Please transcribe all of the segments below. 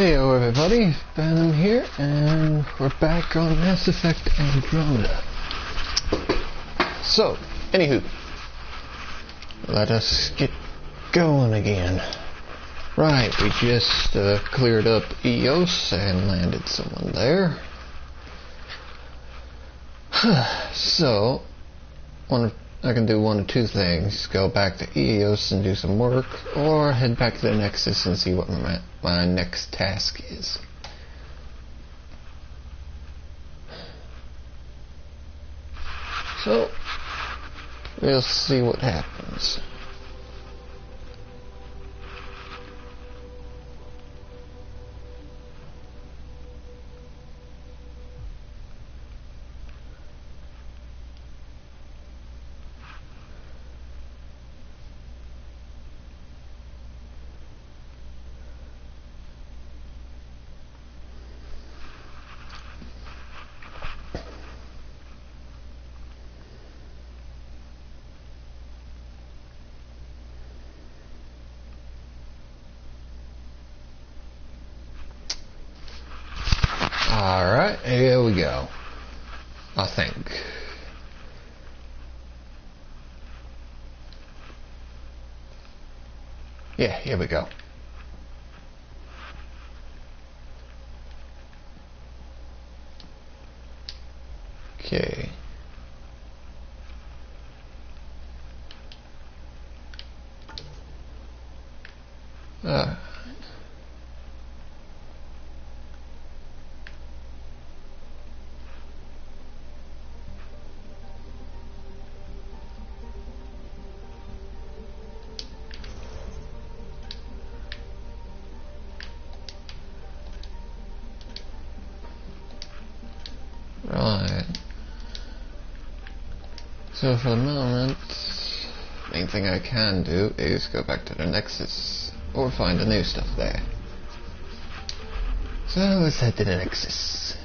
Heyo everybody, Venom here, and we're back on Mass Effect Andromeda. So, anywho, let us get going again. Right, we just cleared up Eos and landed someone there. So, I can do one of two things: go back to Eos and do some work, or head back to the Nexus and see what my next task is. So, we'll see what happens. Alright, here we go. I think. Yeah, here we go. Okay. Right. So for the moment, main thing I can do is go back to the Nexus or find the new stuff there. So let's head to the Nexus.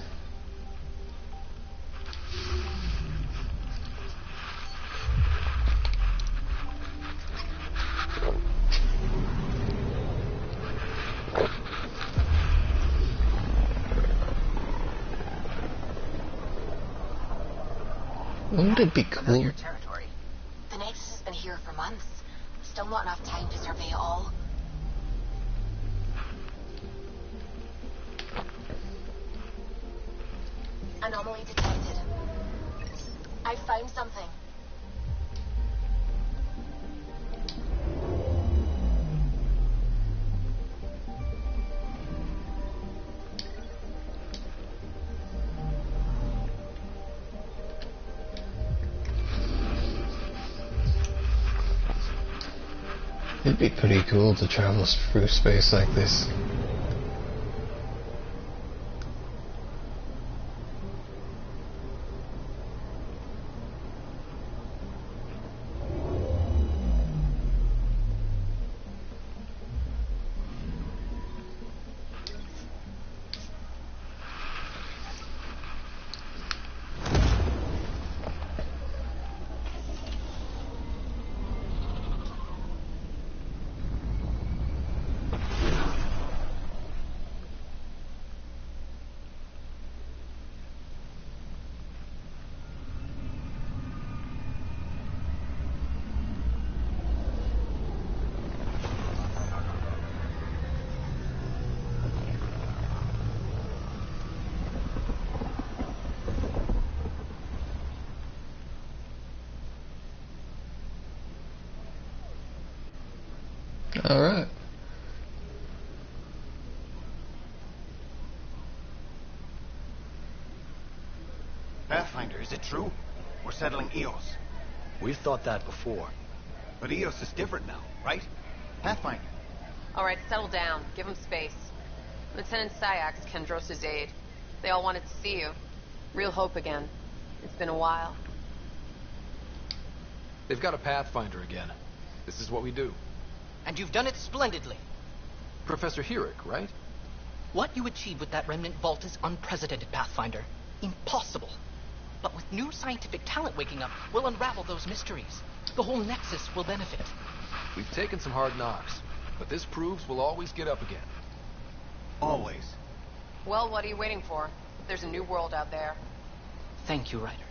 Wouldn't it be cool? Your territory. The Nexus has been here for months. Still not enough time to survey it all. Anomaly detected. I found something. It'd be pretty cool to travel through space like this. Alright. Pathfinder, is it true? We're settling Eos. We've thought that before. But Eos is different now, right? Pathfinder. Alright, settle down. Give him space. Lieutenant Syax, Kendros' aide. They all wanted to see you. Real hope again. It's been a while. They've got a Pathfinder again. This is what we do. And you've done it splendidly. Professor Herrick, right? What you achieved with that remnant vault is unprecedented, Pathfinder. Impossible. But with new scientific talent waking up, we'll unravel those mysteries. The whole Nexus will benefit. We've taken some hard knocks, but this proves we'll always get up again. Always. Well, what are you waiting for? There's a new world out there. Thank you, Ryder.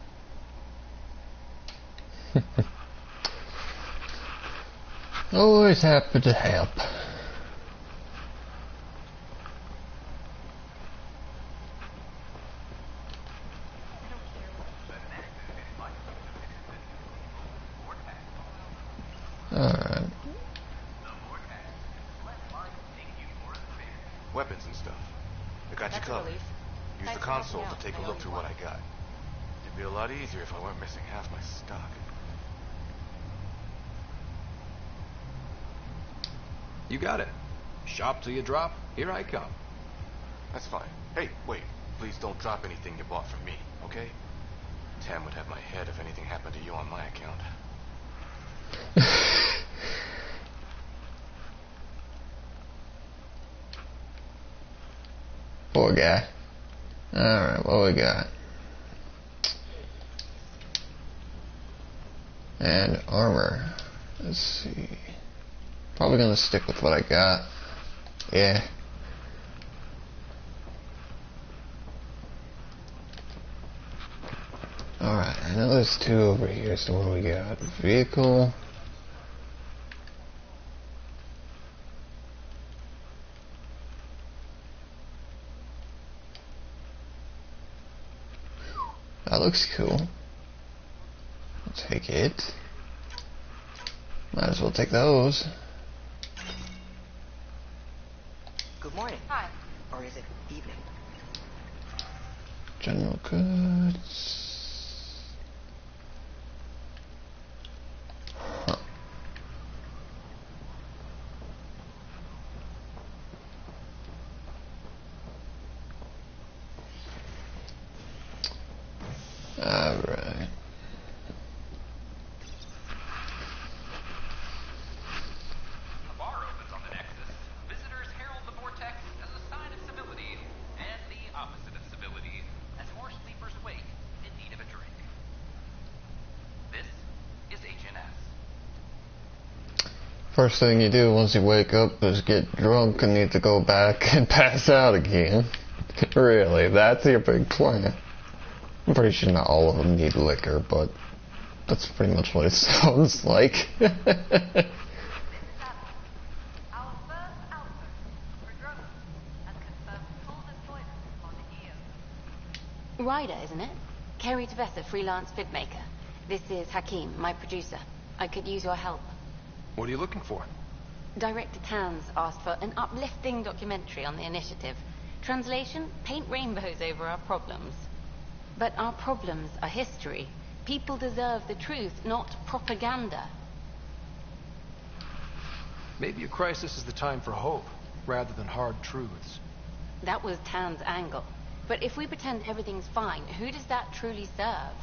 Always happy to help. Alright. Weapons and stuff. I got you That's a covered. relief. Use Thanks the for helping console to out. take I a owe look you through one. what I got. It'd be a lot easier if I weren't missing half my stock. You got it. Shop till you drop. Here I come. That's fine. Hey, wait. Please don't drop anything you bought from me, okay? Tam would have my head if anything happened to you on my account. Poor guy. Alright, what we got? And armor. Let's see. Probably gonna stick with what I got. Yeah. Alright, I know there's two over here, so what do we got? Vehicle. That looks cool. I'll take it. Might as well take those. Good morning. Hi. Or is it evening? General goods. Huh. Alright. A bar opens on the Nexus. Visitors herald the vortex as a sign of civility, and the opposite of civility, as more sleepers wake in need of a drink. This is HNS. First thing you do once you wake up is get drunk and need to go back and pass out again. Really, that's your big plan. I'm pretty sure not all of them need liquor, but that's pretty much what it sounds like. Our first outpost for Andromeda has confirmed full deployment on EO. Ryder, isn't it? Kerry Tavessa, freelance filmmaker. This is Hakim, my producer. I could use your help. What are you looking for? Director Tans asked for an uplifting documentary on the initiative. Translation, paint rainbows over our problems. But our problems are history. People deserve the truth, not propaganda. Maybe a crisis is the time for hope, rather than hard truths. That was Tan's angle. But if we pretend everything's fine, who does that truly serve?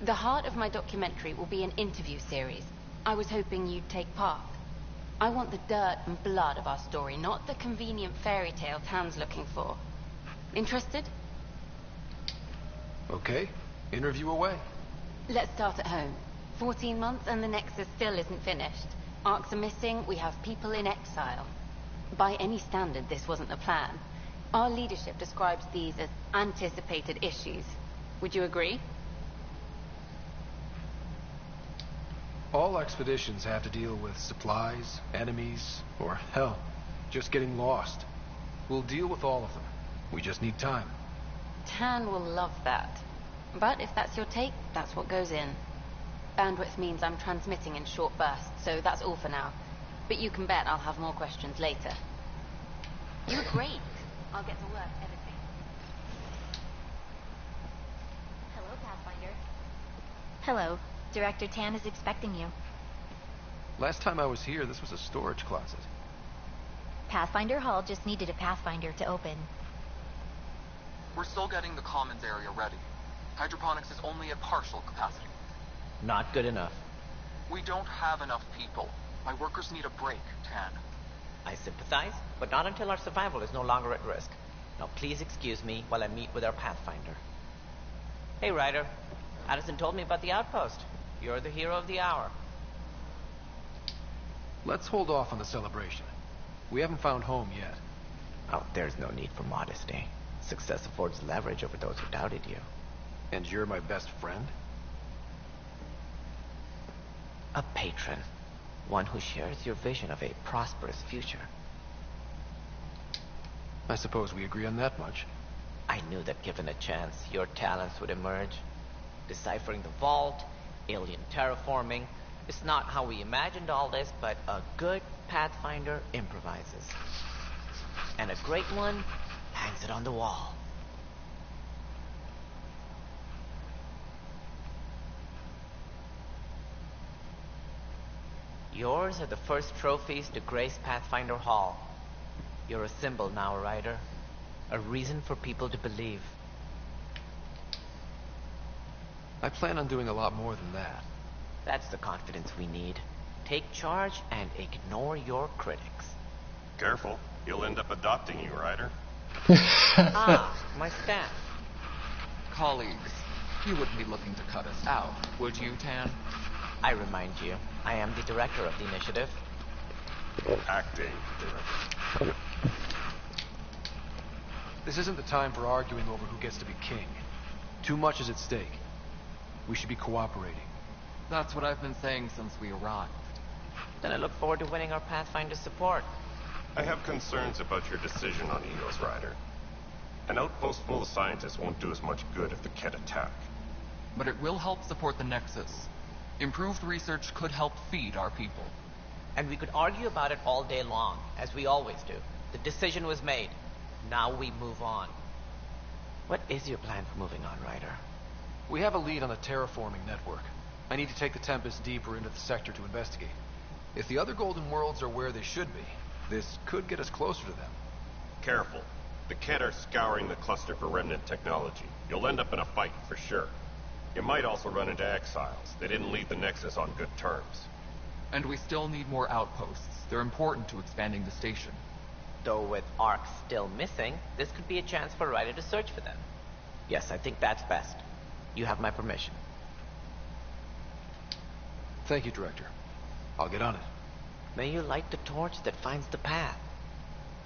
The heart of my documentary will be an interview series. I was hoping you'd take part. I want the dirt and blood of our story, not the convenient fairy tale Tan's looking for. Interested? Okay, interview away. Let's start at home. 14 months and the Nexus still isn't finished. Arcs are missing, we have people in exile. By any standard, this wasn't the plan. Our leadership describes these as anticipated issues. Would you agree? All expeditions have to deal with supplies, enemies, or hell, just getting lost. We'll deal with all of them. We just need time. Tan will love that. But if that's your take, that's what goes in. Bandwidth means I'm transmitting in short bursts, so that's all for now. But you can bet I'll have more questions later. You were great. I'll get to work editing. Hello, Pathfinder. Hello. Director Tan is expecting you. Last time I was here, this was a storage closet. Pathfinder Hall just needed a Pathfinder to open. We're still getting the commons area ready. Hydroponics is only at partial capacity. Not good enough. We don't have enough people. My workers need a break, Tan. I sympathize, but not until our survival is no longer at risk. Now please excuse me while I meet with our Pathfinder. Hey, Ryder. Addison told me about the outpost. You're the hero of the hour. Let's hold off on the celebration. We haven't found home yet. Oh, there's no need for modesty. Success affords leverage over those who doubted you. And you're my best friend? A patron. One who shares your vision of a prosperous future. I suppose we agree on that much. I knew that given a chance, your talents would emerge. Deciphering the vault, alien terraforming. It's not how we imagined all this, but a good Pathfinder improvises. And a great one hangs it on the wall. Yours are the first trophies to grace Pathfinder Hall. You're a symbol now, Ryder. A reason for people to believe. I plan on doing a lot more than that. That's the confidence we need. Take charge and ignore your critics. Careful. He'll end up adopting you, Ryder. Ah, my staff. Colleagues, you wouldn't be looking to cut us out, would you, Tan? I remind you, I am the director of the initiative. Acting director. This isn't the time for arguing over who gets to be king. Too much is at stake. We should be cooperating. That's what I've been saying since we arrived. Then I look forward to winning our Pathfinder support. I have concerns about your decision on Eos, Ryder. An outpost full of scientists won't do as much good if the Kett attack. But it will help support the Nexus. Improved research could help feed our people. And we could argue about it all day long, as we always do. The decision was made. Now we move on. What is your plan for moving on, Ryder? We have a lead on the terraforming network. I need to take the Tempest deeper into the sector to investigate. If the other Golden Worlds are where they should be, this could get us closer to them. Careful. The Kett are scouring the cluster for remnant technology. You'll end up in a fight, for sure. You might also run into exiles. They didn't leave the Nexus on good terms. And we still need more outposts. They're important to expanding the station. Though with Ark still missing, this could be a chance for Ryder to search for them. Yes, I think that's best. You have my permission. Thank you, Director. I'll get on it. May you light the torch that finds the path.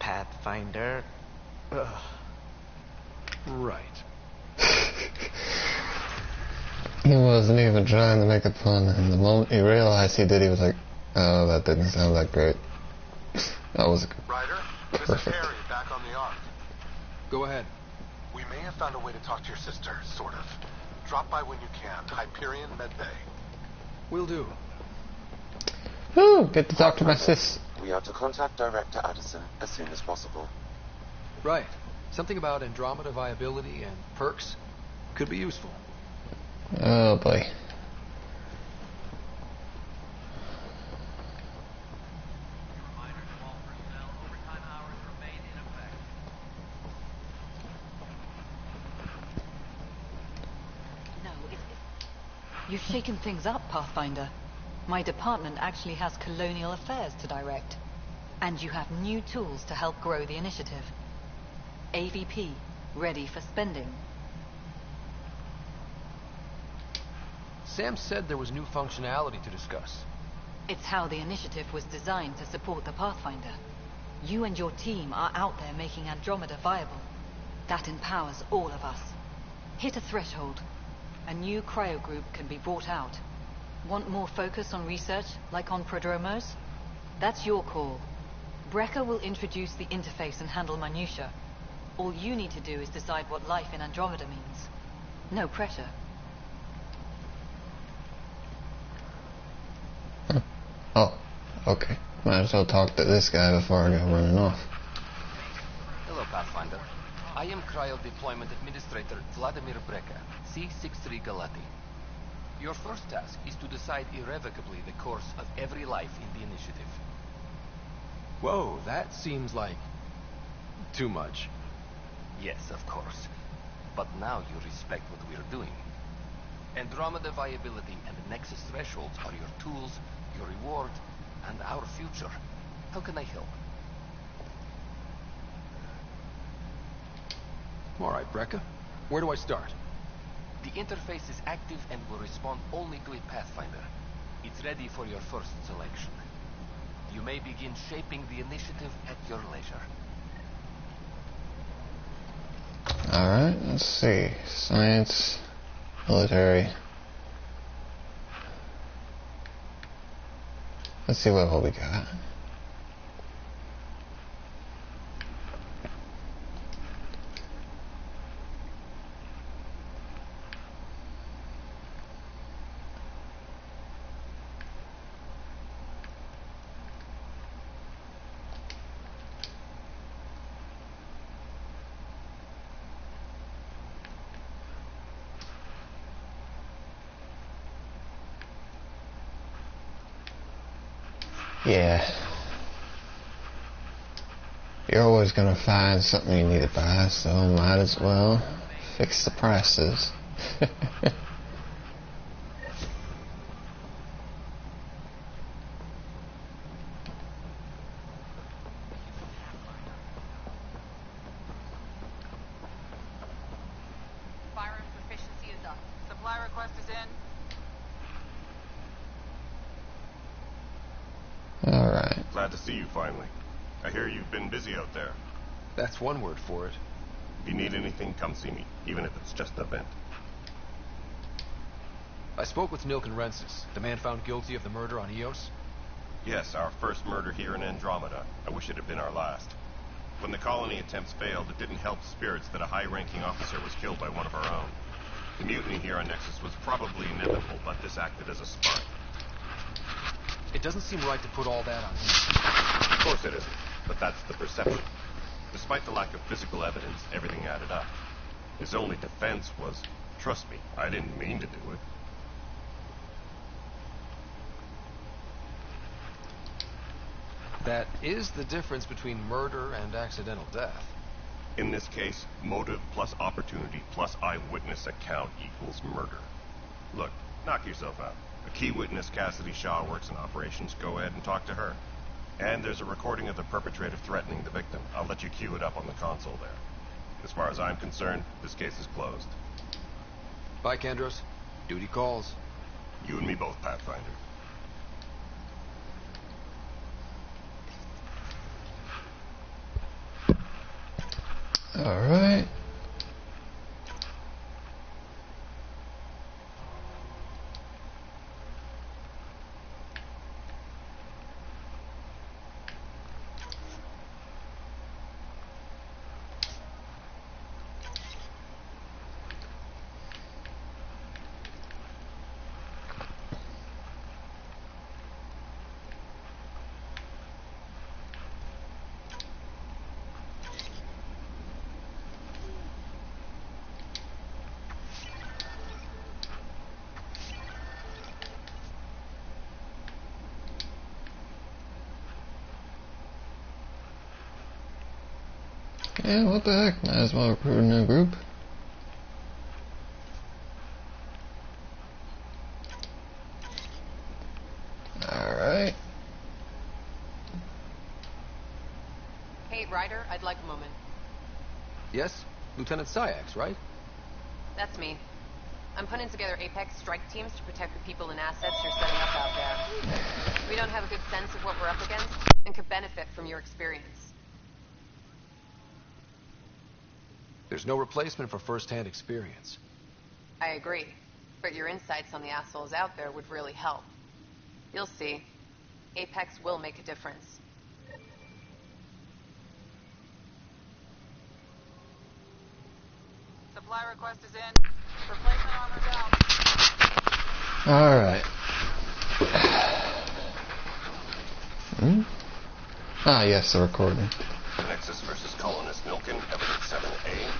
Pathfinder. Ugh. Right. He wasn't even trying to make a pun, and the moment he realized he did, he was like, oh, that didn't sound that great. That was Ryder, this is perfect. Harry, back on the Ark. Go ahead. We may have found a way to talk to your sister, sort of. Drop by when you can, Hyperion Medbay. Will do. Ooh, get to talk to my sis. We are to contact Director Addison as soon as possible. Right. Something about Andromeda viability and perks could be useful. Oh boy. You've shaken things up, Pathfinder. My department actually has colonial affairs to direct. And you have new tools to help grow the initiative. AVP, ready for spending. Sam said there was new functionality to discuss. It's how the initiative was designed to support the Pathfinder. You and your team are out there making Andromeda viable. That empowers all of us. Hit a threshold. A new cryo group can be brought out. Want more focus on research, like on prodromos? That's your call. Brecker will introduce the interface and handle minutiae. All you need to do is decide what life in Andromeda means. No pressure. Oh, okay. Might as well talk to this guy before I go running off. Hello, Pathfinder. I am Cryo Deployment Administrator Vladimir Brecker, C-63 Galati. Your first task is to decide irrevocably the course of every life in the initiative. Whoa, that seems like too much. Yes, of course. But now you respect what we're doing. Andromeda viability and the Nexus thresholds are your tools, your reward, and our future. How can I help? All right, Brecker. Where do I start? The interface is active and will respond only to a Pathfinder. It's ready for your first selection. You may begin shaping the initiative at your leisure. Alright, let's see. Science, military. Let's see what all we got. Yeah. You're always gonna find something you need to buy, so might as well fix the prices. Firearm proficiency is up. Supply request is in. Alright. Glad to see you finally. I hear you've been busy out there. That's one word for it. If you need anything, come see me, even if it's just a vent. I spoke with Nilken Rensis, the man found guilty of the murder on Eos. Yes, our first murder here in Andromeda. I wish it had been our last. When the colony attempts failed, it didn't help spirits that a high-ranking officer was killed by one of our own. The mutiny here on Nexus was probably inevitable, but this acted as a spark. It doesn't seem right to put all that on him. Of course it isn't, but that's the perception. Despite the lack of physical evidence, everything added up. His only defense was, trust me, I didn't mean to do it. That is the difference between murder and accidental death. In this case, motive plus opportunity plus eyewitness account equals murder. Look, knock yourself out. A key witness, Cassidy Shaw, works in operations. Go ahead and talk to her. And there's a recording of the perpetrator threatening the victim. I'll let you cue it up on the console there. As far as I'm concerned, this case is closed. Bye, Kandros. Duty calls. You and me both, Pathfinder. Alright. Yeah, what the heck? Might as well recruit a new group. Alright. Hey, Ryder, I'd like a moment. Yes? Lieutenant Syax, right? That's me. I'm putting together Apex strike teams to protect the people and assets you're setting up out there. We don't have a good sense of what we're up against, and could benefit from your experience. There's no replacement for first-hand experience. I agree, but your insights on the assholes out there would really help. You'll see. Apex will make a difference. Supply request is in. Replacement armor down. Alright. Ah, yes, the recording. Nexus versus Colonist Nilken, Evidence 7A.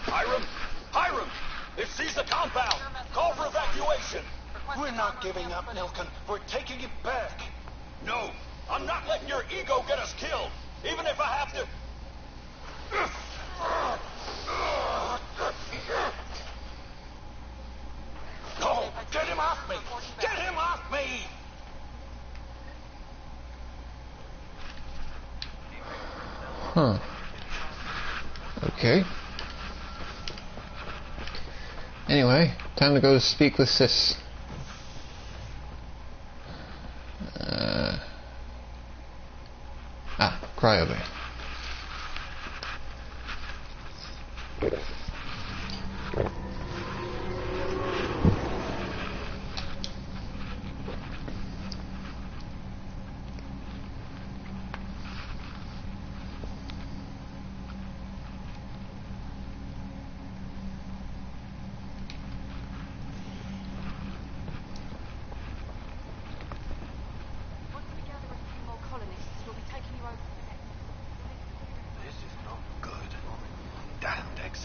Hiram! Hiram! They've seized the compound! Call for evacuation! We're not giving up, Nilken. We're taking it back. No! I'm not letting your ego get us killed! Even if I have to... Go! Get him off me! Get him off me! Huh. Okay. Anyway, time to go speak with Sis. Cryobay.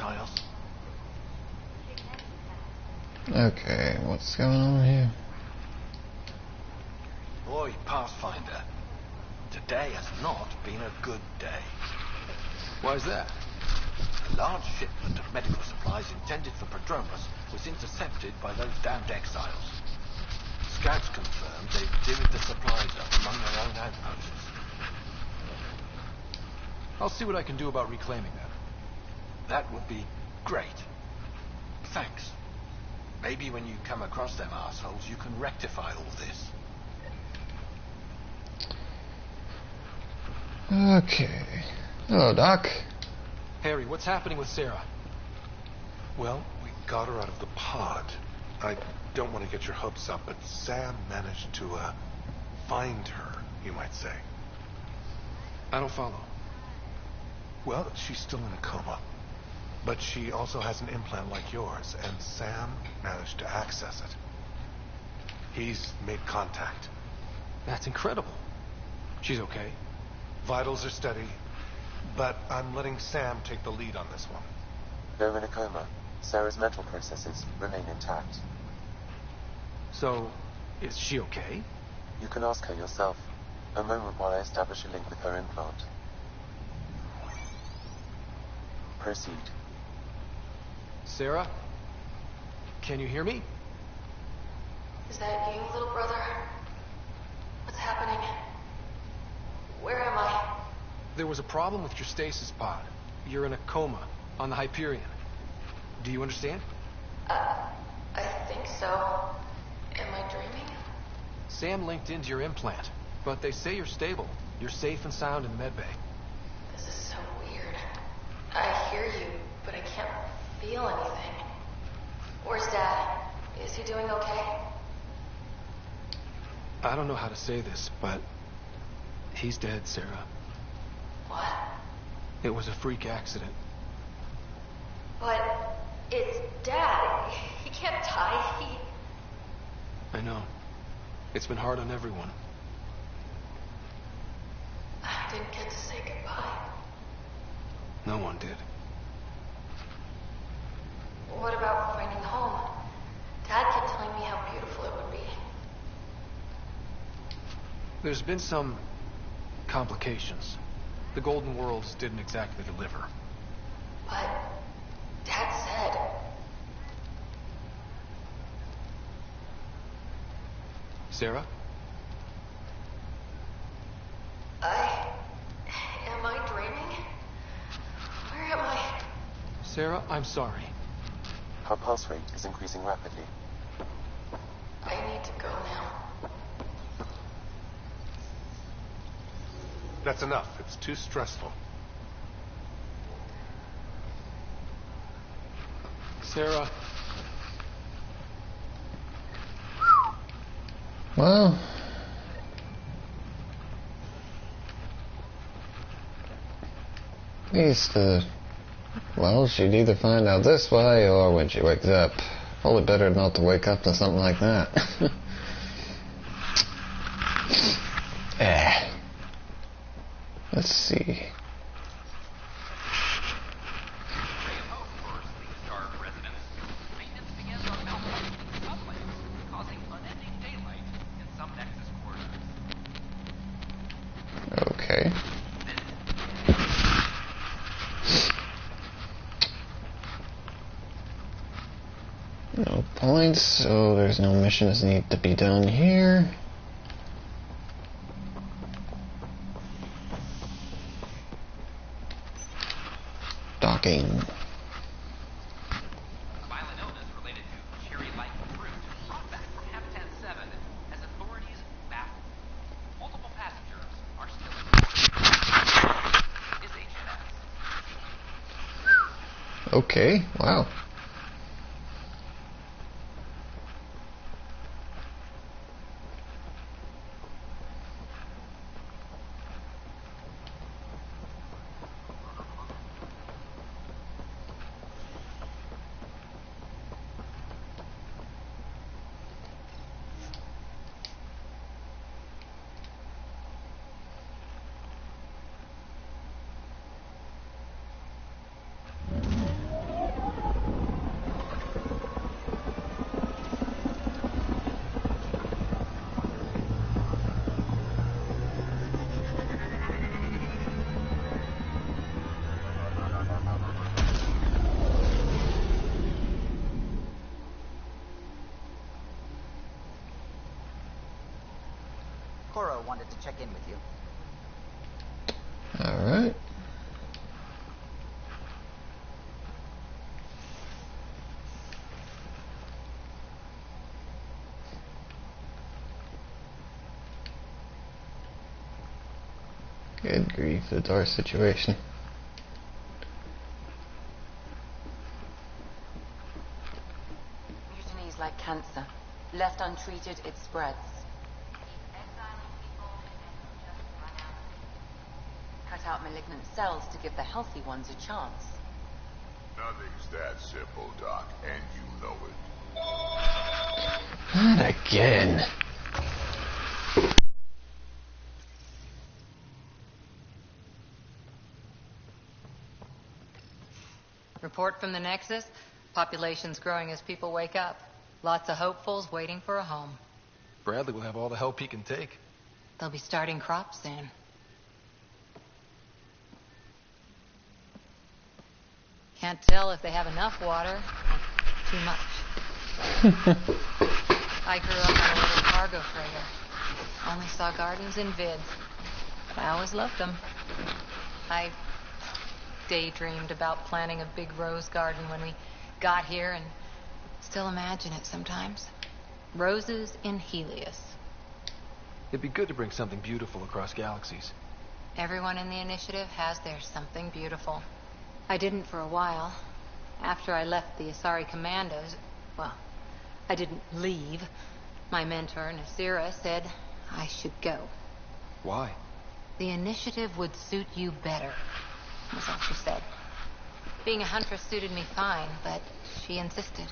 exiles. Okay, what's going on here? Boy, Pathfinder, today has not been a good day. Why is that? A large shipment of medical supplies intended for Prodromus was intercepted by those damned exiles. Scouts confirmed they've divvied the supplies up among their own outposts. I'll see what I can do about reclaiming them. That would be great. Thanks. Maybe when you come across them assholes, you can rectify all this. Okay. Hello, Doc. Harry, what's happening with Sarah? Well, we got her out of the pod. I don't want to get your hopes up, but Sam managed to, find her, you might say. I don't follow. Well, she's still in a coma. But she also has an implant like yours, and Sam managed to access it. He's made contact. That's incredible. She's okay. Vitals are steady, but I'm letting Sam take the lead on this one. They're in a coma. Sarah's mental processes remain intact. So, is she okay? You can ask her yourself. A moment while I establish a link with her implant. Proceed. Sarah? Can you hear me? Is that you, little brother? What's happening? Where am I? There was a problem with your stasis pod. You're in a coma on the Hyperion. Do you understand? I think so. Am I dreaming? Sam linked into your implant, but they say you're stable. You're safe and sound in the medbay. This is so weird. I hear you, but I can't feel anything. Where's Dad? Is he doing okay? I don't know how to say this, but he's dead, Sarah. What? It was a freak accident. But it's Dad. He can't die. I know. It's been hard on everyone. I didn't get to say goodbye. No one did. What about finding home? Dad kept telling me how beautiful it would be. There's been some complications. The Golden Worlds didn't exactly deliver. But Dad said... Sarah? Am I dreaming? Where am I? Sarah, I'm sorry. Her pulse rate is increasing rapidly. I need to go now. That's enough. It's too stressful. Sarah. Well, at least, well, she'd either find out this way or when she wakes up. Probably better not to wake up to something like that. Let's see. Okay. No points, so there's no missions need to be done here. Docking. Violent illness related to cherry-like fruit brought back from Habitat 7 as authorities baffled. Multiple passengers are still in is HMS. Okay, wow. Kuro wanted to check in with you. Alright. Good grief, the door situation. Mutiny is like cancer. Left untreated, it spreads. Cut out malignant cells to give the healthy ones a chance. Nothing's that simple, Doc, and you know it. Not again. Report from the Nexus. Population's growing as people wake up. Lots of hopefuls waiting for a home. Bradley will have all the help he can take. They'll be starting crops soon. Can't tell if they have enough water or too much. I grew up on a little cargo freighter. Only saw gardens in vids. But I always loved them. I daydreamed about planting a big rose garden when we got here and still imagine it sometimes. Roses in Helios. It'd be good to bring something beautiful across galaxies. Everyone in the initiative has their something beautiful. I didn't for a while. After I left the Asari Commandos, well, I didn't leave. My mentor, Nasira, said I should go. Why? The initiative would suit you better, was all she said. Being a huntress suited me fine, but she insisted.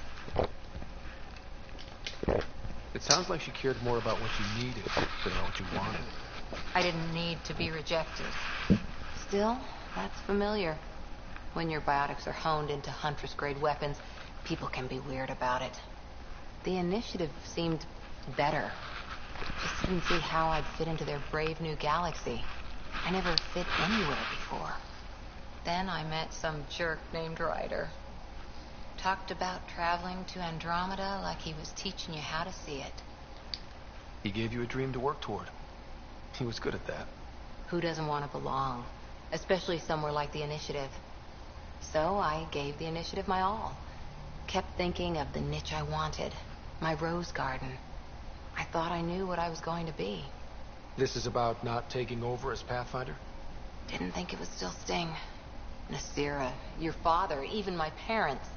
It sounds like she cared more about what you needed than about what you wanted. I didn't need to be rejected. Still, that's familiar. When your biotics are honed into huntress-grade weapons, people can be weird about it. The initiative seemed better. Just didn't see how I'd fit into their brave new galaxy. I never fit anywhere before. Then I met some jerk named Ryder. Talked about traveling to Andromeda like he was teaching you how to see it. He gave you a dream to work toward. He was good at that. Who doesn't want to belong? Especially somewhere like the Initiative. So I gave the Initiative my all. Kept thinking of the niche I wanted. My rose garden. I thought I knew what I was going to be. This is about not taking over as Pathfinder? Didn't think it would still sting. Nasira, your father, even my parents.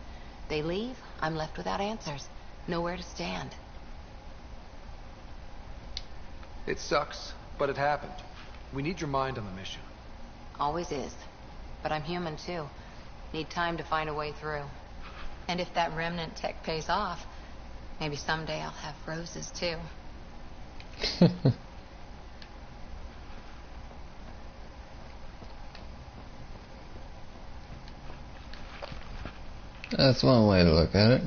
They leave, I'm left without answers. Nowhere to stand. It sucks, but it happened. We need your mind on the mission. Always is. But I'm human too. Need time to find a way through. And if that remnant tech pays off, maybe someday I'll have roses too. That's one way to look at it.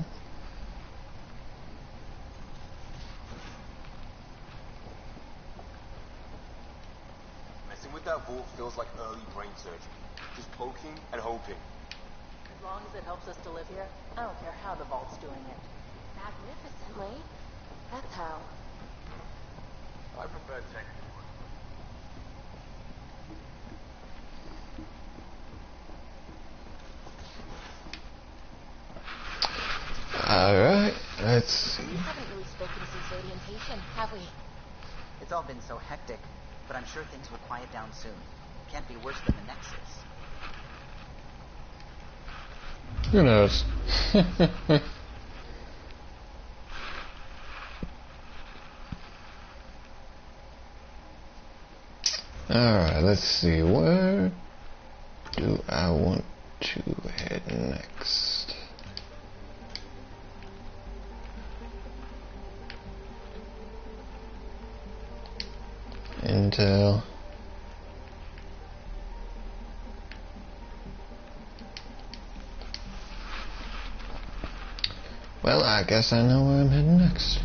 Messing with that vault feels like early brain surgery. Just poking and hoping. As long as it helps us to live here, I don't care how the vault's doing it. Magnificently. That's how. I prefer technical. Alright, let's see. We haven't really spoken since orientation, have we? It's all been so hectic, but I'm sure things will quiet down soon. Can't be worse than the Nexus. Who knows? Alright, let's see. Where do I want to head next? Intel. Well, I guess I know where I'm heading next.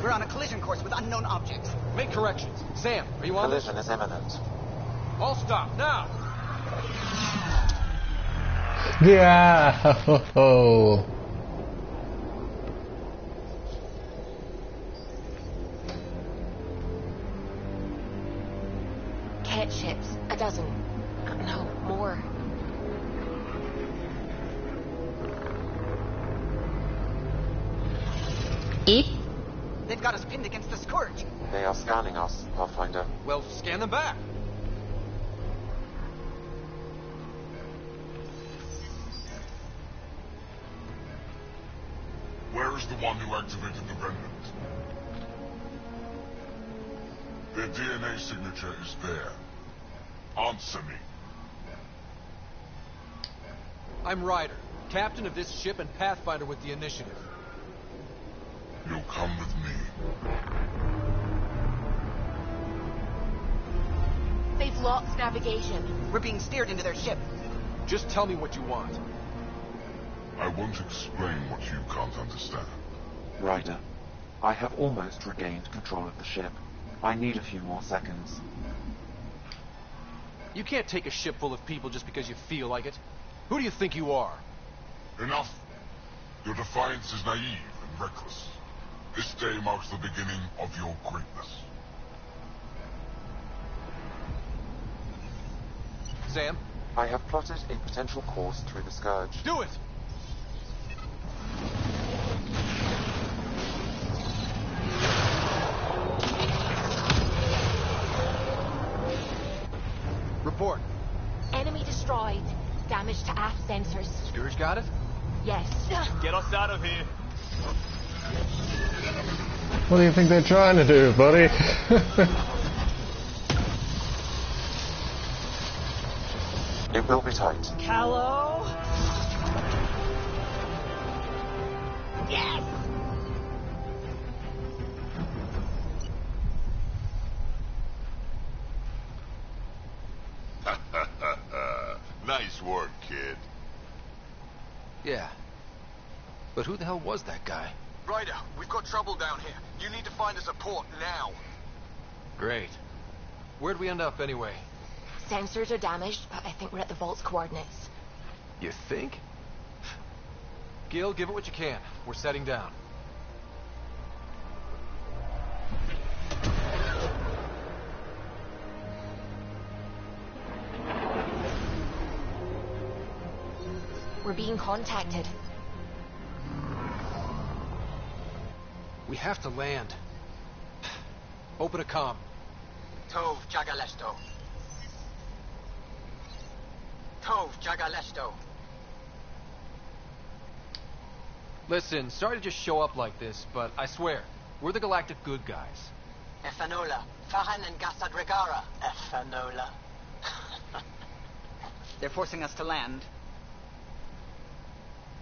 We're on a collision course with unknown objects. Make corrections. Sam, are you on this? Collision is imminent. All stop, now! Yeah! Oh. Cat ships. A dozen. No, more. Eep? They've got us pinned against the Scourge. They are scanning us, Pathfinder. Well, scan them back. Where is the one who activated the remnant? Their DNA signature is there. Answer me. I'm Ryder, captain of this ship and Pathfinder with the initiative. You'll come with me. They've lost navigation. We're being steered into their ship. Just tell me what you want. I won't explain what you can't understand. Ryder, I have almost regained control of the ship. I need a few more seconds. You can't take a ship full of people just because you feel like it. Who do you think you are? Enough. Your defiance is naive and reckless. This day marks the beginning of your greatness. Sam? I have plotted a potential course through the Scourge. Do it! Report. Enemy destroyed. Damage to aft sensors. Scourge got it? Yes. Get us out of here. What do you think they're trying to do, buddy? It will be tight. Callow? Yes! Nice work, kid. Yeah. But who the hell was that guy? Ryder, we've got trouble down here. You need to find us a port now. Great. Where'd we end up anyway? Sensors are damaged, but I think we're at the vault's coordinates. You think? Gil, give it what you can. We're setting down. We're being contacted. We have to land. Open a comm. Tov Jagalesto. Tov Jagalesto. Listen, sorry to just show up like this, but I swear, we're the galactic good guys. Ethanola. Fahan and Gasadregara. Ethanola. They're forcing us to land.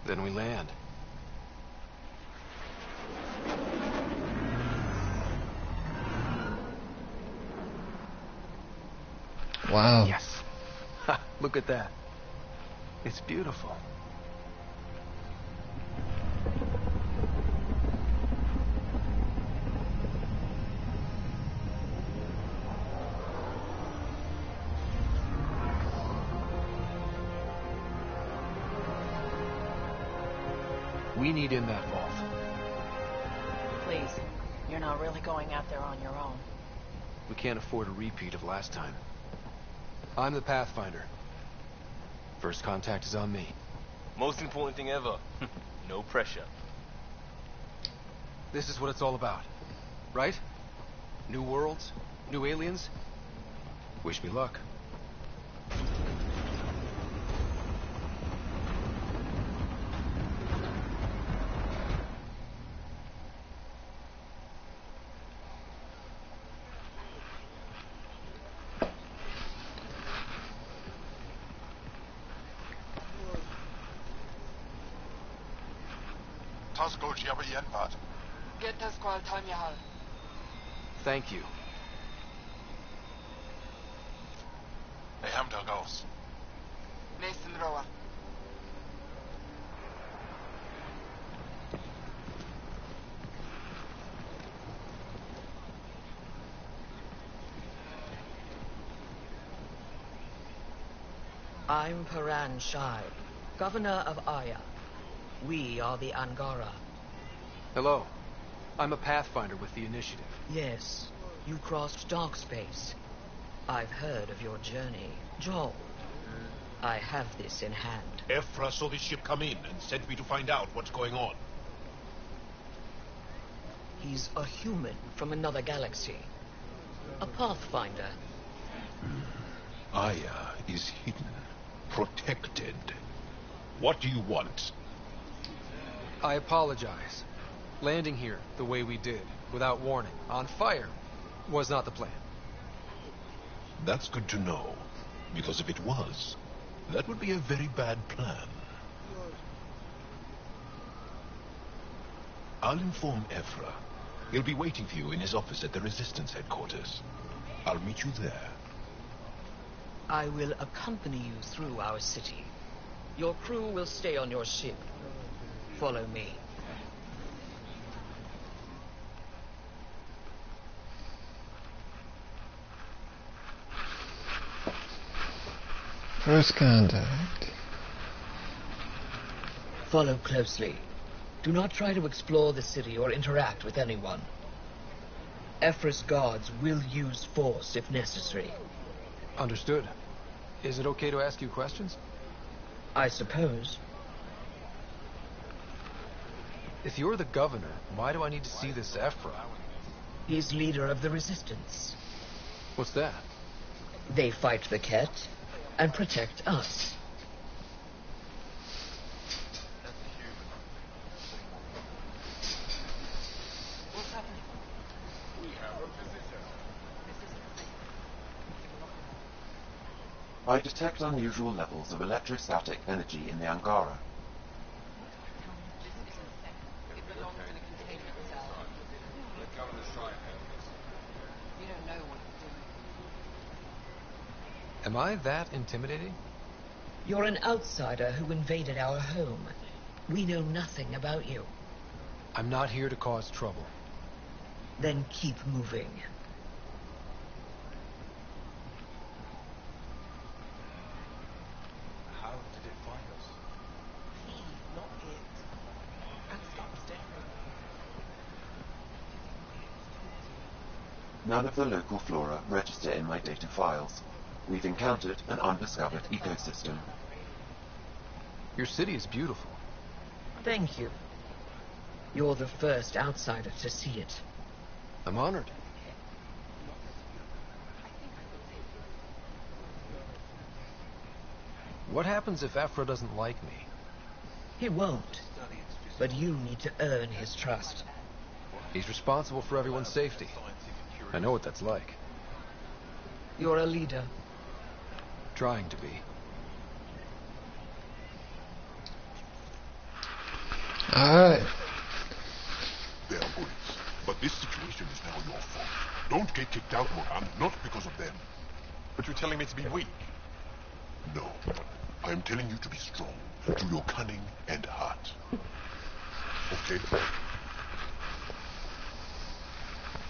Then we land. Wow. Yes. Ha, look at that. It's beautiful. We need in that vault. Please, you're not really going out there on your own. We can't afford a repeat of last time. I'm the Pathfinder. First contact is on me. Most important thing ever. No pressure. This is what it's all about. Right? New worlds? New aliens? Wish me luck. Get the squad time yahal. Thank you. Nathan Roa. I'm Paran Shai, Governor of Aya. We are the Angara. Hello. I'm a Pathfinder with the Initiative. Yes, you crossed dark space. I've heard of your journey. Joel, I have this in hand. Ephra saw this ship come in and sent me to find out what's going on. He's a human from another galaxy. A Pathfinder. Aya is hidden, protected. What do you want? I apologize. Landing here the way we did, without warning, on fire, was not the plan. That's good to know, because if it was, that would be a very bad plan. I'll inform Ephra. He'll be waiting for you in his office at the Resistance headquarters. I'll meet you there. I will accompany you through our city. Your crew will stay on your ship. Follow me. First contact. Follow closely. Do not try to explore the city or interact with anyone. Ephra's guards will use force if necessary. Understood. Is it okay to ask you questions? I suppose. If you're the governor, why do I need to see this Ephra? He's leader of the Resistance. What's that? They fight the Ket and protect us. I detect unusual levels of electrostatic energy in the Angara. Am I that intimidating? You're an outsider who invaded our home. We know nothing about you. I'm not here to cause trouble. Then keep moving. How did it find us? He, not it. And stop staring. None of the local flora register in my data files. We've encountered an undiscovered ecosystem. Your city is beautiful. Thank you. You're the first outsider to see it. I'm honored. What happens if Ephra doesn't like me? He won't. But you need to earn his trust. He's responsible for everyone's safety. I know what that's like. You're a leader. Trying to be. Alright. They're bullies, but this situation is now your fault. Don't get kicked out, Moran, not because of them. But you're telling me to be weak. No, I'm telling you to be strong, to your cunning and heart. Okay?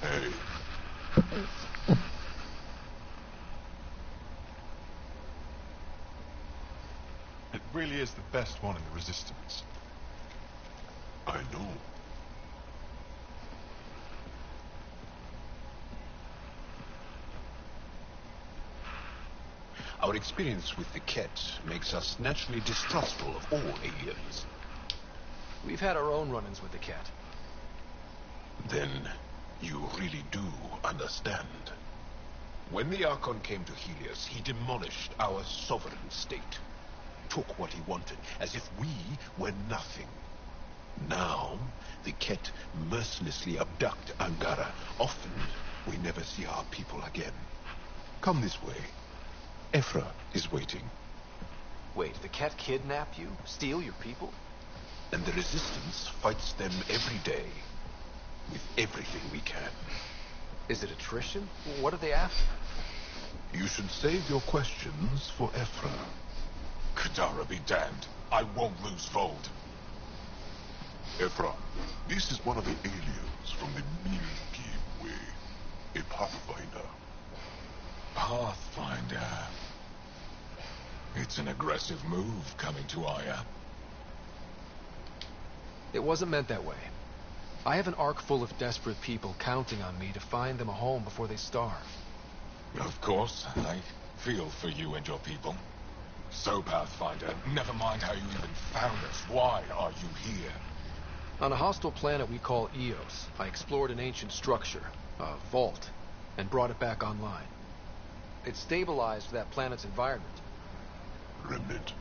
Hey. It really is the best one in the Resistance. I know. Our experience with the Ket makes us naturally distrustful of all aliens. We've had our own run-ins with the Ket. Then you really do understand. When the Archon came to Helios, he demolished our sovereign state. Took what he wanted, as if we were nothing. Now, the Ket mercilessly abduct Angara. Often, we never see our people again. Come this way. Ephra is waiting. Wait, the Ket kidnap you? Steal your people? And the Resistance fights them every day. With everything we can. Is it attrition? What are they after? You should save your questions for Ephra. Kadara be damned. I won't lose Fold. Ephra, this is one of the aliens from the Milky Way. A Pathfinder. Pathfinder. It It's an aggressive move coming to Aya. It wasn't meant that way. I have an ark full of desperate people counting on me to find them a home before they starve. Of course, I feel for you and your people. So, Pathfinder, never mind how you even found us. Why are you here? On a hostile planet we call Eos, I explored an ancient structure, a vault, and brought it back online. It stabilized that planet's environment. Remnant.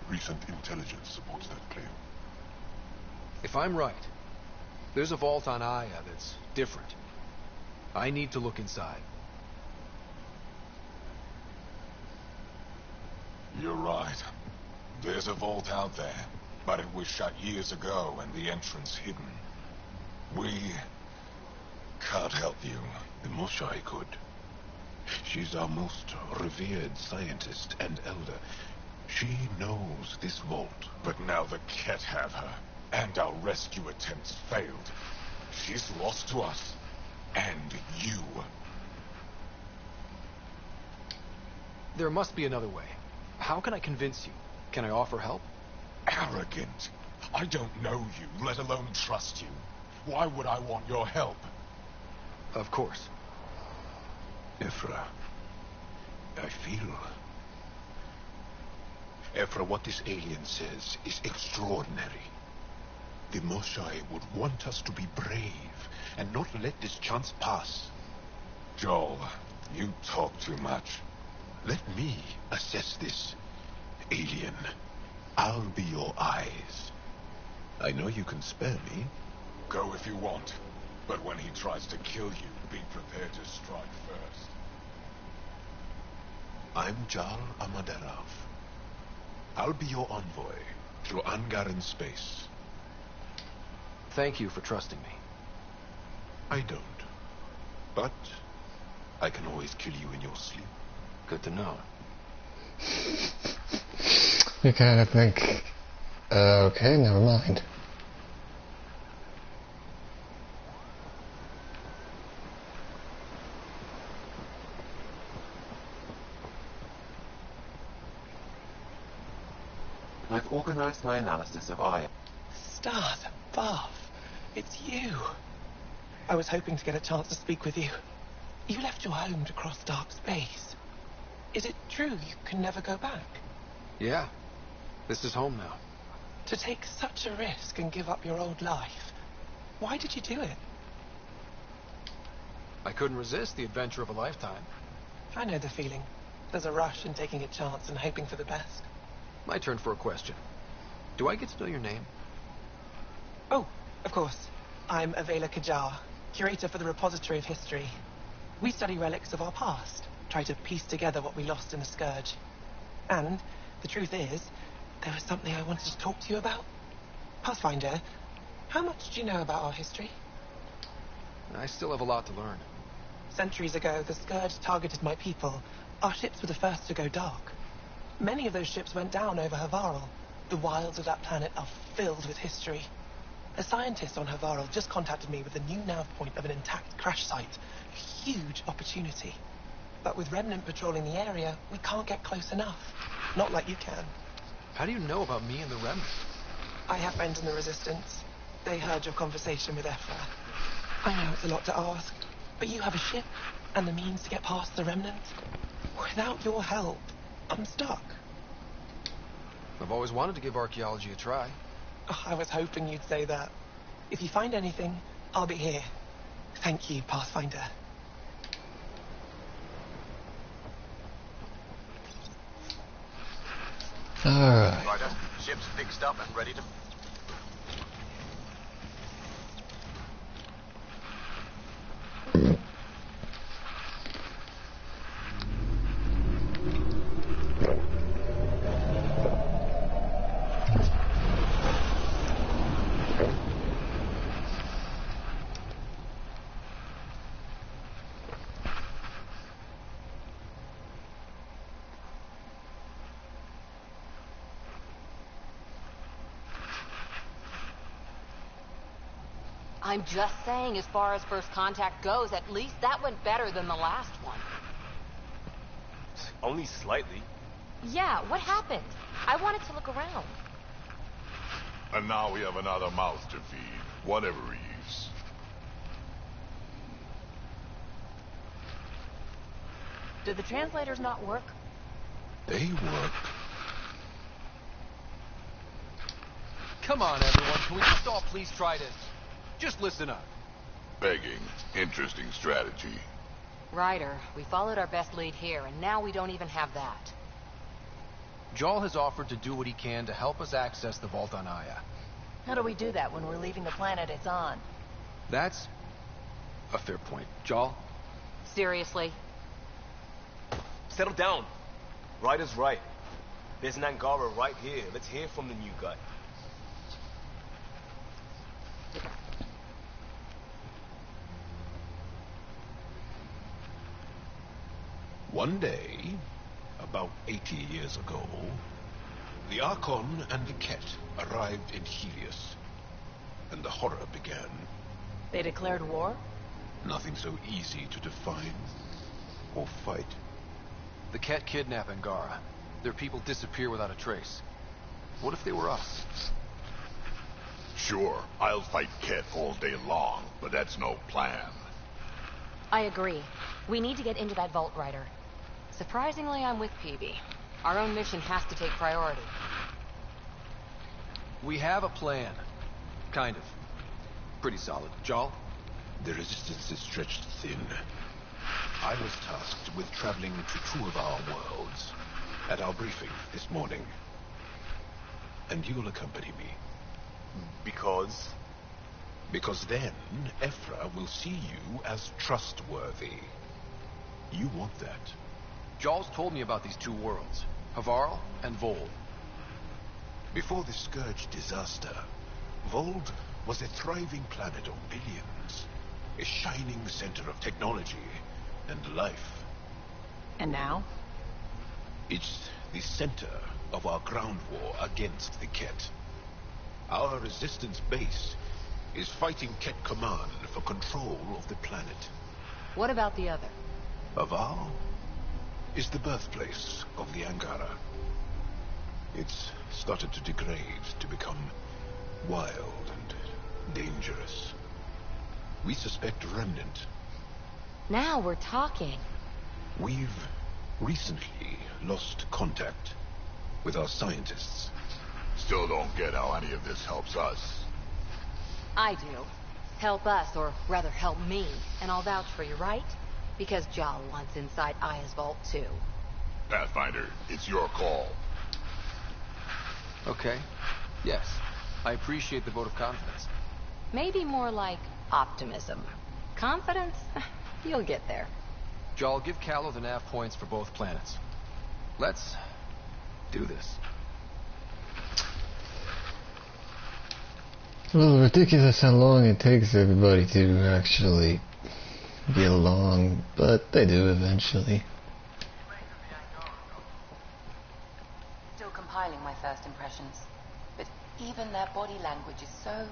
Recent intelligence supports that claim. If I'm right, there's a vault on Aya that's different. I need to look inside. You're right. There's a vault out there, but it was shut years ago and the entrance hidden. We can't help you. The Moshai could. She's our most revered scientist and elder. She knows this vault. But now the Ket have her, and our rescue attempts failed. She's lost to us, and you. There must be another way. How can I convince you? Can I offer help? Arrogant. I don't know you, let alone trust you. Why would I want your help? Of course. Ephra, I feel... Ephra, what this alien says is extraordinary. The Moshai would want us to be brave and not let this chance pass. Joel, you talk too much. Let me assess this. Alien, I'll be your eyes. I know you can spare me. Go if you want, but when he tries to kill you, be prepared to strike first. I'm Jal Amaderov. I'll be your envoy through Angaran space. Thank you for trusting me. I don't. But I can always kill you in your sleep. Good to know. You kind of think, okay, never mind. I've organized my analysis of Aya. Stars above. It's you. I was hoping to get a chance to speak with you. You left your home to cross dark space. Is it true you can never go back? Yeah. This is home now. To take such a risk and give up your old life, why did you do it? I couldn't resist the adventure of a lifetime. I know the feeling. There's a rush in taking a chance and hoping for the best. My turn for a question. Do I get to know your name? Oh, of course. I'm Avela Kajar, curator for the Repository of History. We study relics of our past, try to piece together what we lost in the Scourge. And the truth is, there was something I wanted to talk to you about. Pathfinder, how much do you know about our history? I still have a lot to learn. Centuries ago, the Scourge targeted my people. Our ships were the first to go dark. Many of those ships went down over Havarl. The wilds of that planet are filled with history. A scientist on Havarl just contacted me with a new nav point of an intact crash site. A huge opportunity. But with Remnant patrolling the area, we can't get close enough. Not like you can. How do you know about me and the Remnant? I have friends in the Resistance. They heard your conversation with Ephra. I know it's a lot to ask, but you have a ship and the means to get past the Remnant. Without your help, I'm stuck. I've always wanted to give archaeology a try. Oh, I was hoping you'd say that. If you find anything, I'll be here. Thank you, Pathfinder. Alright. Ryder, ship's fixed up and ready to... I'm just saying, as far as first contact goes, at least that went better than the last one. Only slightly. Yeah, what happened? I wanted to look around. And now we have another mouth to feed, whatever Reeves. Did the translators not work? They work. Come on, everyone. Can we just all please try to just listen up? Begging. Interesting strategy. Ryder, we followed our best lead here, and now we don't even have that. Jarl has offered to do what he can to help us access the vault on Aya. How do we do that when we're leaving the planet it's on? That's a fair point. Jarl? Seriously? Settle down. Ryder's right. There's an Angara right here. Let's hear from the new guy. One day, about 80 years ago, the Archon and the Ket arrived in Helios, and the horror began. They declared war? Nothing so easy to define or fight. The Ket kidnap Angara. Their people disappear without a trace. What if they were us? Sure, I'll fight Ket all day long, but that's no plan. I agree. We need to get into that vault, Ryder. Surprisingly, I'm with Peavy. Our own mission has to take priority. We have a plan. Kind of. Pretty solid. Jarl? The resistance is stretched thin. I was tasked with traveling to 2 of our worlds at our briefing this morning. And you'll accompany me. Because? Because then Ephra will see you as trustworthy. You want that. Jarl's told me about these 2 worlds, Havarl and Vold. Before the Scourge disaster, Vold was a thriving planet of billions, a shining center of technology and life. And now? It's the center of our ground war against the Ket. Our resistance base is fighting Ket Command for control of the planet. What about the other? Havarl is the birthplace of the Angara. It's started to degrade, to become wild and dangerous. We suspect Remnant. Now we're talking. We've recently lost contact with our scientists. Still don't get how any of this helps us. I do. Help us, or rather help me, and I'll vouch for you, right? Because Jarl wants inside Aya's vault, too. Pathfinder, it's your call. Okay. Yes. I appreciate the vote of confidence. Maybe more like optimism. Confidence? You'll get there. Jarl, give Callow the nav points for both planets. Let's do this. A little ridiculous how long it takes everybody to actually get along, but they do eventually. Still compiling my first impressions, but even their body language is so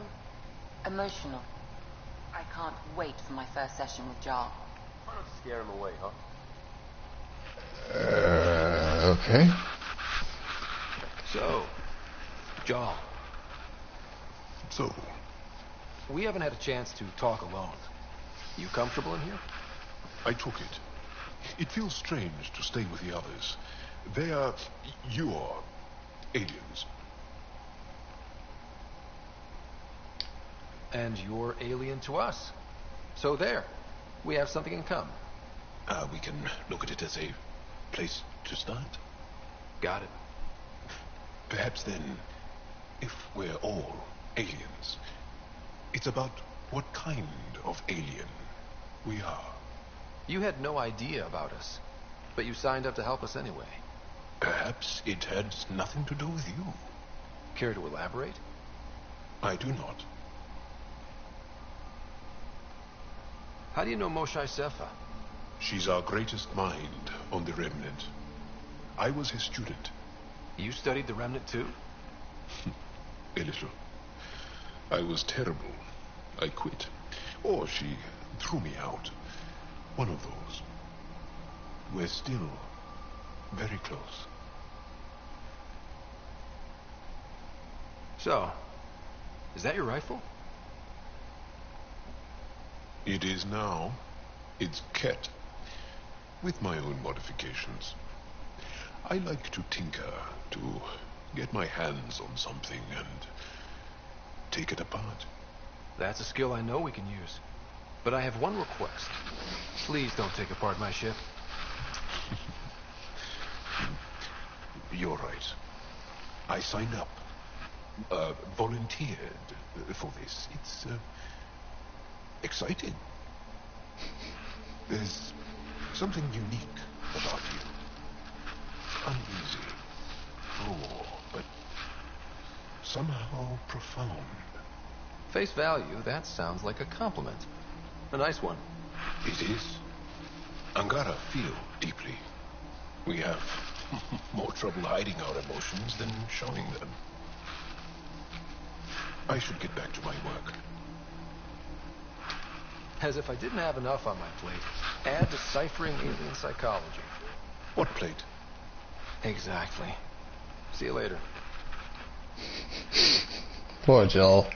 emotional. I can't wait for my first session with Jarl. Try not to scare him away, huh? Okay. So, Jarl. So? We haven't had a chance to talk alone. You comfortable in here? I took it. It feels strange to stay with the others. They are... you are... aliens. And you're alien to us. So there. We have something in common. We can look at it as a place to start. Got it. Perhaps then, if we're all aliens, it's about what kind of alien we are. You had no idea about us, but you signed up to help us anyway. Perhaps it had nothing to do with you. Care to elaborate? I do not. How do you know Moshae Sefa? She's our greatest mind on the Remnant. I was his student. You studied the Remnant too? A little. I was terrible. I quit. Or she threw me out. One of those. We're still very close. So, is that your rifle? It is now. It's Ket, with my own modifications. I like to tinker, to get my hands on something and take it apart. That's a skill I know we can use. But I have one request. Please don't take apart my ship. You're right. I signed up. Volunteered for this. It's exciting. There's something unique about you. Uneasy, raw, but somehow profound. Face value, that sounds like a compliment. A nice one. It is. Angara feel deeply. We have more trouble hiding our emotions than showing them. I should get back to my work. As if I didn't have enough on my plate, add deciphering alien psychology. What plate? Exactly. See you later. Poor Joel.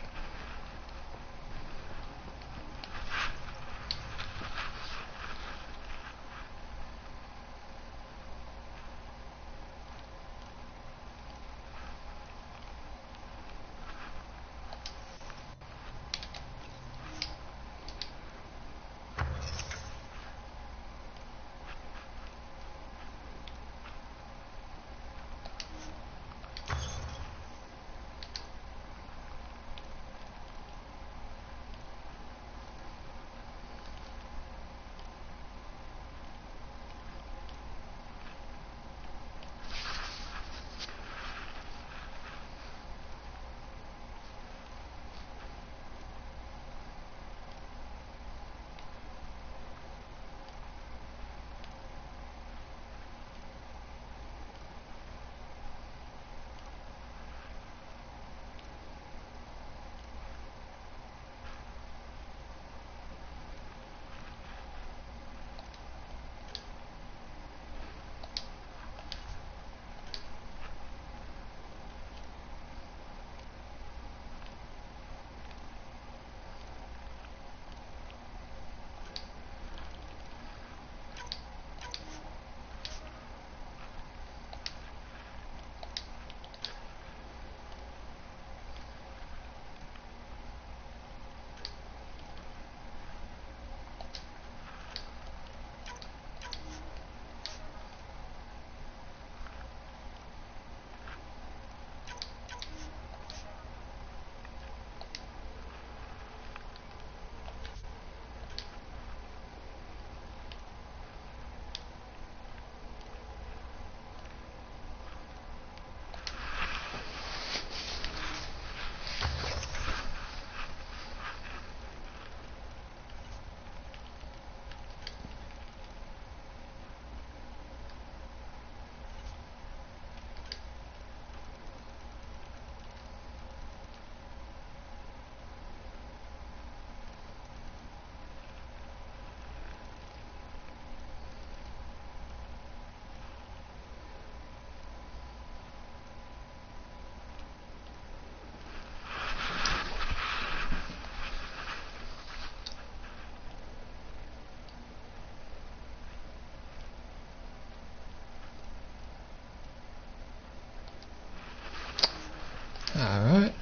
Alright.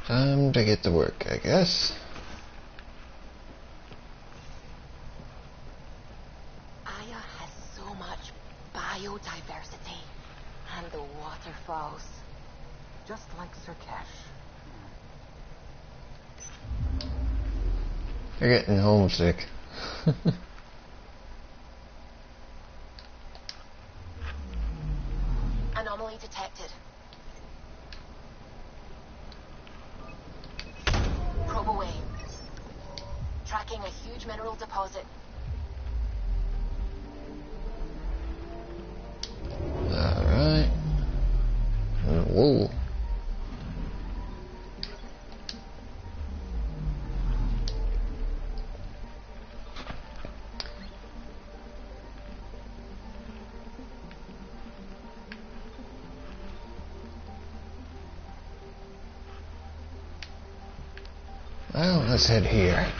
Time to get to work, I guess. Aya has so much biodiversity. And the waterfalls. Just like Sirkesh. They're getting homesick. Anomaly detected. Probe away. Tracking a huge mineral deposit. Alright. Whoa. Well, let's head here.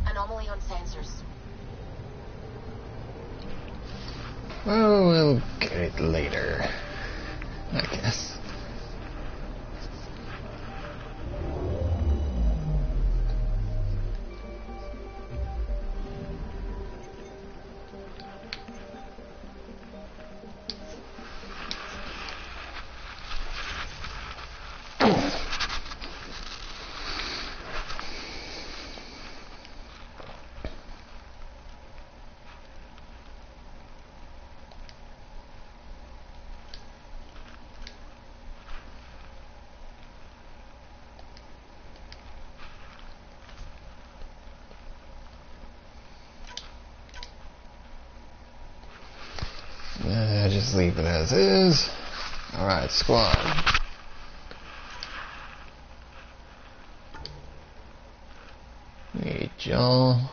Anomaly on sensors. Well, we'll get it later, I guess. Just leave it as is. Alright, squad. Hey, Joel.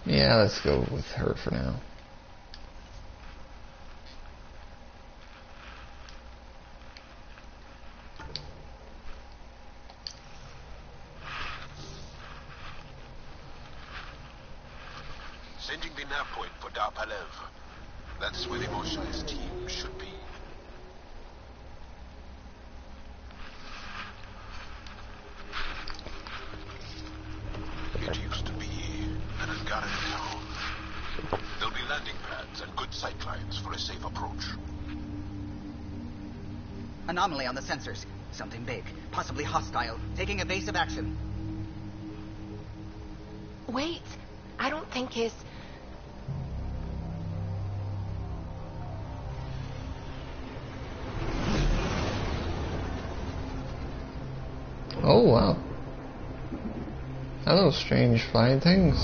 Yeah, let's go with her for now. Sending the nav point for Dar Palev. That's where the Moshai's team should be. It used to be an unguarded town. There'll be landing pads and good sight lines for a safe approach. Anomaly on the sensors. Something big, possibly hostile, taking evasive action. Wait, I don't think his... Oh, wow. Hello, strange flying things.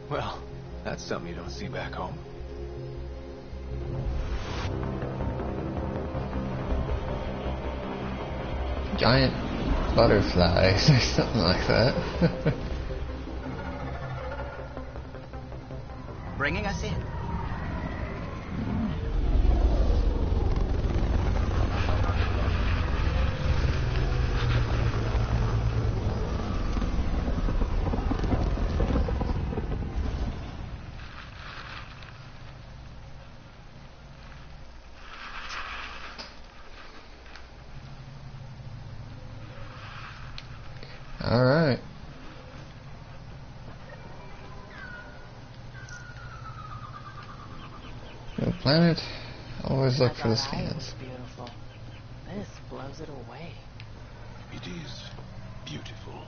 Well, that's something you don't see back home. Giant butterflies or something like that. Bringing us in. Alright. New planet. Always look for the scans. Beautiful. This blows it away. It is beautiful.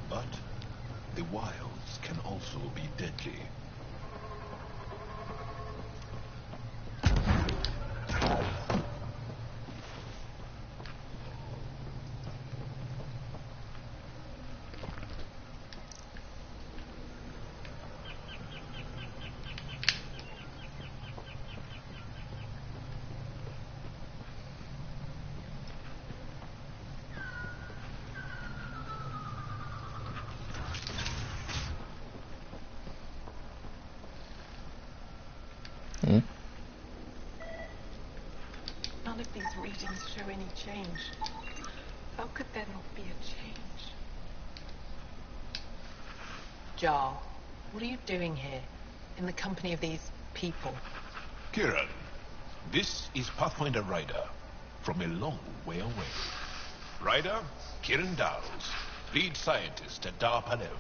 But the wilds can also be deadly. None of these readings show any change. How could there not be a change? Jarl, what are you doing here? In the company of these people? Kiran, this is Pathfinder Ryder, from a long way away. Ryder, Kiran Dowles, lead scientist at Dar Palev.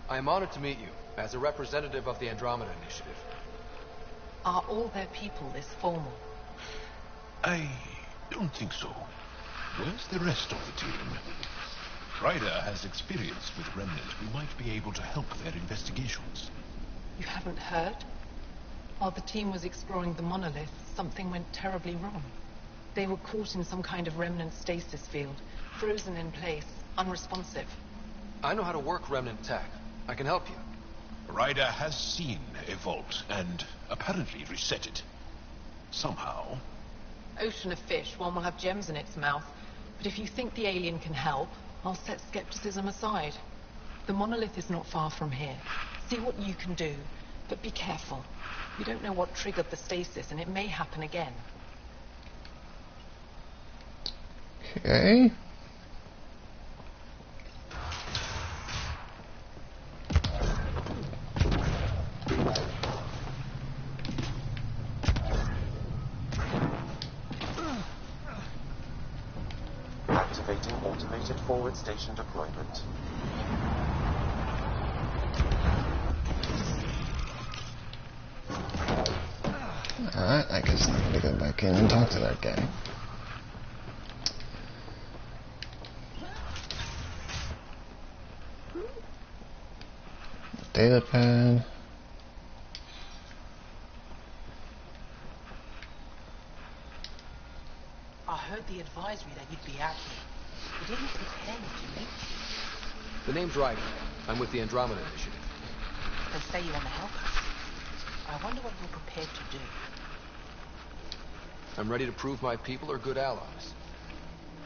I am honored to meet you, as a representative of the Andromeda Initiative. Are all their people this formal? I don't think so. Where's the rest of the team? Ryder has experience with Remnant who might be able to help their investigations. You haven't heard? While the team was exploring the monolith, something went terribly wrong. They were caught in some kind of Remnant stasis field, frozen in place, unresponsive. I know how to work Remnant tech. I can help you. Ryder has seen a vault and apparently reset it. Somehow. Ocean of fish, one will have gems in its mouth. But if you think the alien can help, I'll set skepticism aside. The monolith is not far from here. See what you can do, but be careful. You don't know what triggered the stasis, and it may happen again. Okay. Activating automated forward station deployment. Alright, I guess I'm gonna go back in and talk to that guy. Data pad. I heard the advisory that you'd be out here. It didn't prepare me to meet you. The name's Ryder. I'm with the Andromeda Initiative. They say you want to help us. I wonder what you're prepared to do. I'm ready to prove my people are good allies.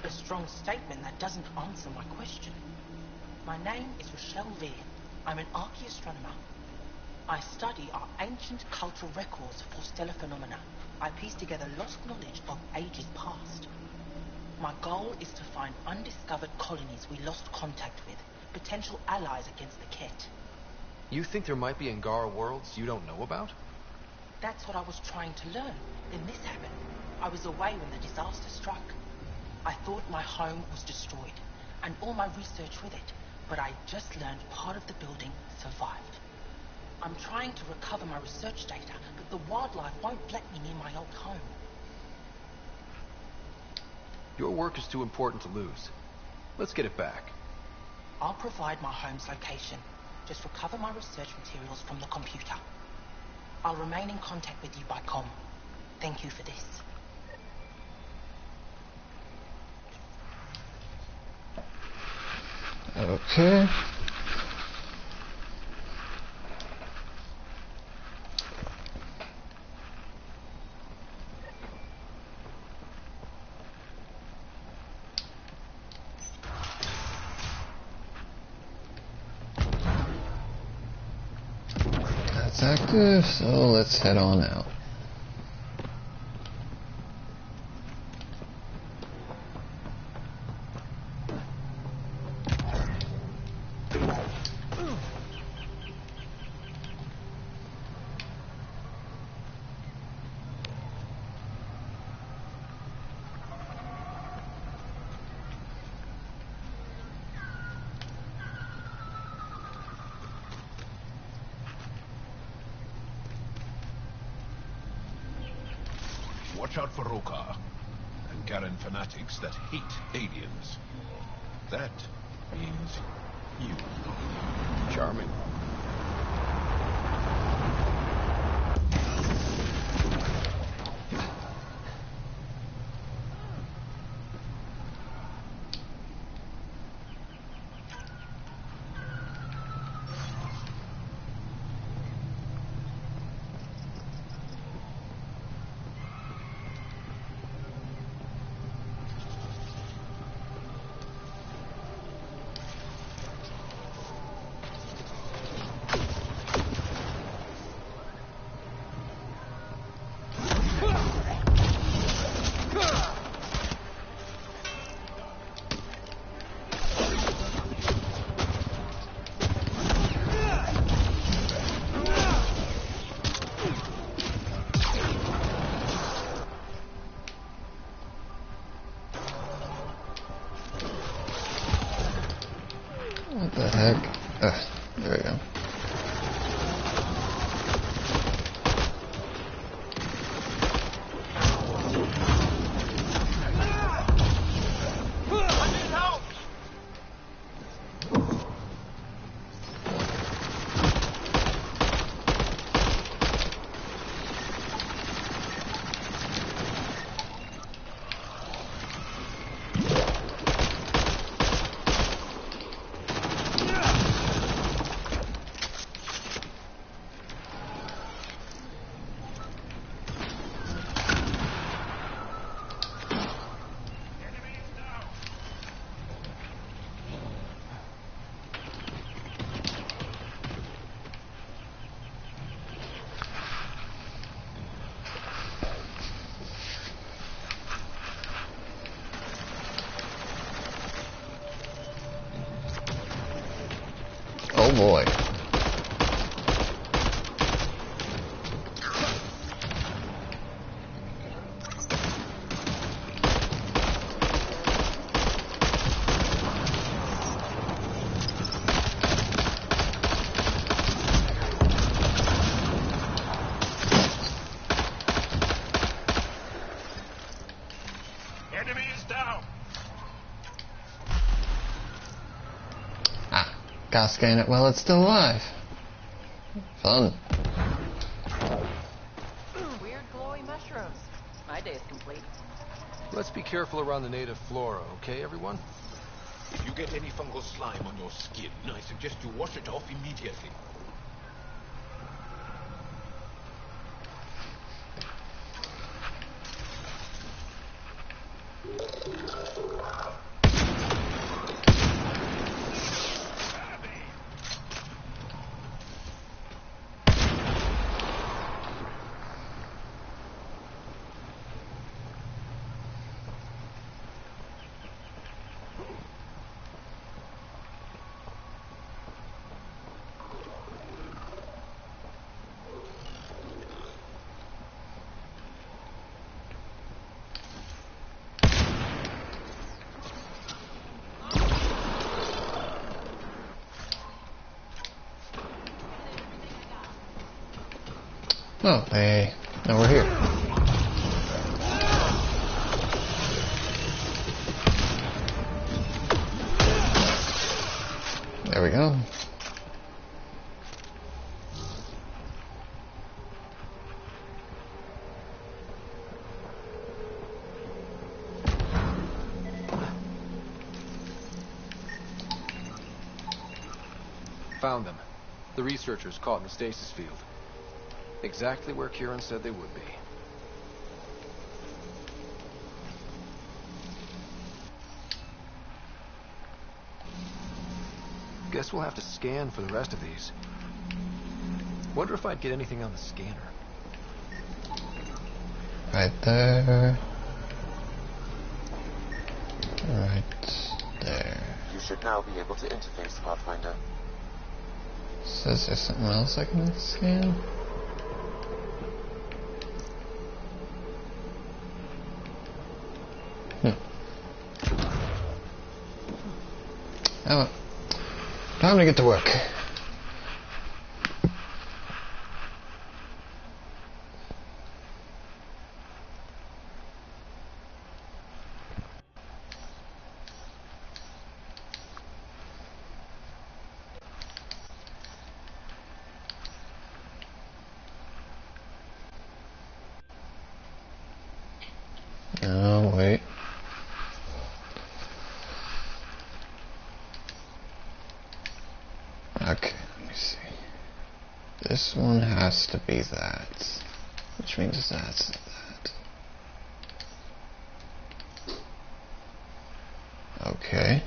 A strong statement that doesn't answer my question. My name is Rochelle Veer. I'm an archaeoastronomer. I study our ancient cultural records for stellar phenomena. I piece together lost knowledge of ages past. My goal is to find undiscovered colonies we lost contact with, potential allies against the Ket. You think there might be Angara worlds you don't know about? That's what I was trying to learn. Then this happened. I was away when the disaster struck. I thought my home was destroyed, and all my research with it, but I just learned part of the building survived. I'm trying to recover my research data, but the wildlife won't let me near my old home. Your work is too important to lose. Let's get it back. I'll provide my home's location. Just recover my research materials from the computer. I'll remain in contact with you by comm. Thank you for this. Okay. That's active, so let's head on out. Watch out for Rokar and Garen fanatics that hate aliens. That means you. Charming. What the heck? There we go. Oh boy. Enemy is down. Gotta scan it while it's still alive. Fun. Weird glowy mushrooms. My day's complete. Let's be careful around the native flora, okay, everyone? If you get any fungal slime on your skin, I suggest you wash it off immediately. Oh, hey. Now we're here. There we go. Found them. The researchers caught in the stasis field. Exactly where Kieran said they would be. Guess we'll have to scan for the rest of these. Wonder if I'd get anything on the scanner. Right there. Right there. You should now be able to interface, Pathfinder. Says there's something else I can scan? Oh, time to get to work. Oh, wait. Okay, let me see. This one has to be that, which means that's that. Okay.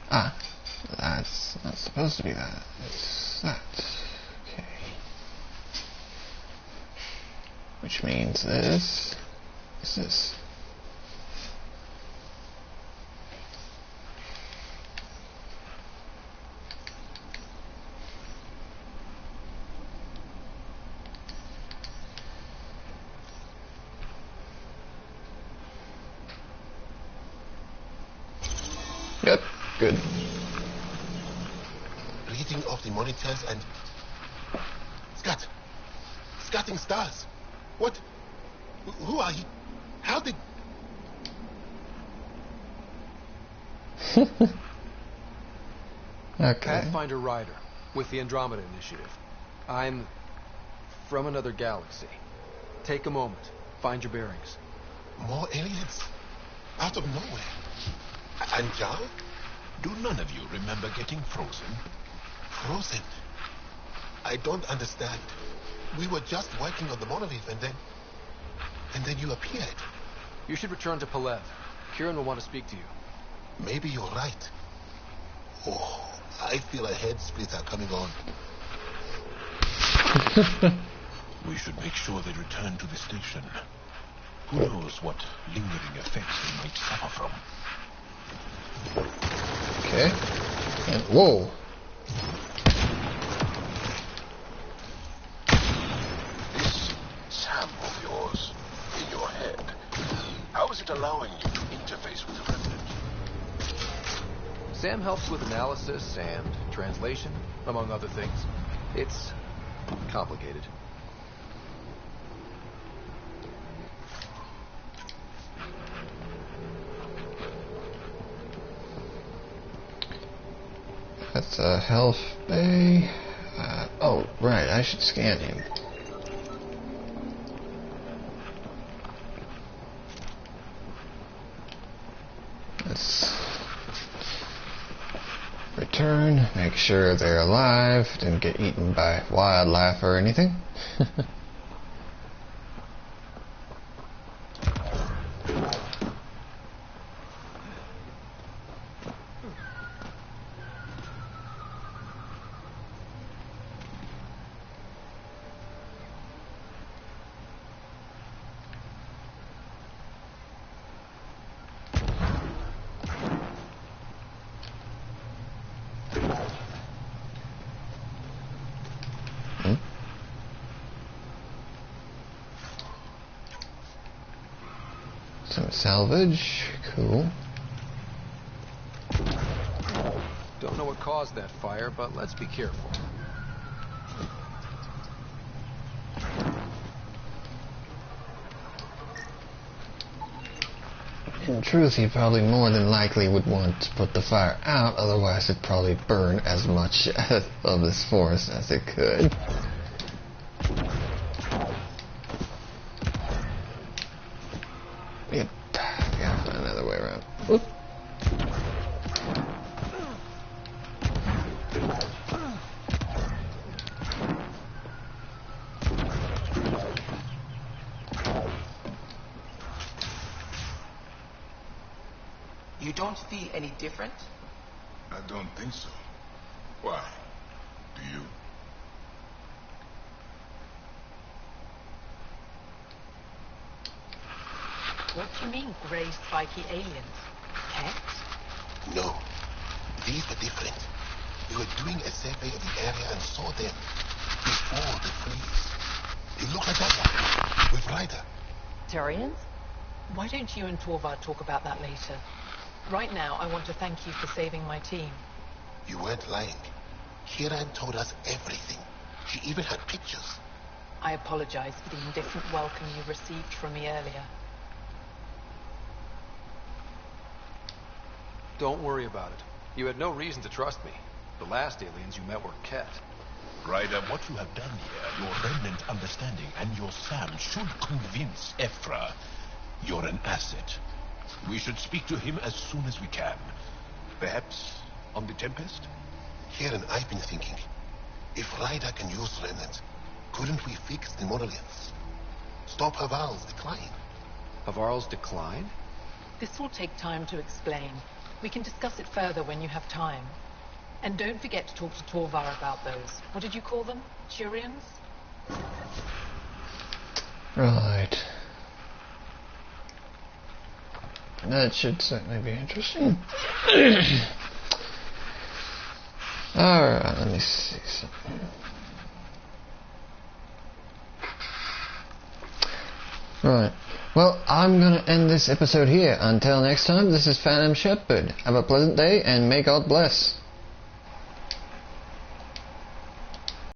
Ah, that's not supposed to be that. It's that. Okay. Which means this is this. Yep, good. Reading off the monitors and... Scatting stars. What? Who are you? How did... Okay. Pathfinder Rider, with the Andromeda Initiative. I'm from another galaxy. Take a moment. Find your bearings. More aliens? Out of nowhere? And Jal? Do none of you remember getting frozen? Frozen? I don't understand. We were just working on the monolith and then you appeared. You should return to Palev. Kieran will want to speak to you. Maybe you're right. Oh, I feel a head splitter coming on. We should make sure they return to the station. Who knows what lingering effects they might suffer from. Okay. And whoa. This Sam of yours in your head, how is it allowing you to interface with the Remnant? Sam helps with analysis and translation, among other things. It's complicated. That's a health bay. Oh, right, I should scan him. Let's return, make sure they're alive, didn't get eaten by wildlife or anything. Some salvage, cool. Don't know what caused that fire, but let's be careful. In truth, he probably more than likely would want to put the fire out, otherwise it'd probably burn as much of this forest as it could. Yep, gotta find another way around. Oop. You don't feel any different? I don't think so. Why? Do you? What do you mean, grey spiky aliens? Cats? No. These were different. We were doing a survey of the area and saw them before the freeze. It looked like that one, with Ryder. Turians? Why don't you and Torvar talk about that later? Right now, I want to thank you for saving my team. You weren't lying. Kiran told us everything. She even had pictures. I apologize for the indifferent welcome you received from me earlier. Don't worry about it. You had no reason to trust me. The last aliens you met were Ket. Ryder, what you have done here, your remnant understanding and your Sam should convince Ephra you're an asset. We should speak to him as soon as we can. Perhaps on the Tempest? Kieran, I've been thinking. If Ryder can use remnant, couldn't we fix the monoliths? Stop Havarl's decline. Havarl's decline? This will take time to explain. We can discuss it further when you have time. And don't forget to talk to Torvar about those. What did you call them? Turians? Right. That should certainly be interesting. Alright, let me see something. Right. Well, I'm going to end this episode here. Until next time, this is Phantom Shepherd. Have a pleasant day, and may God bless.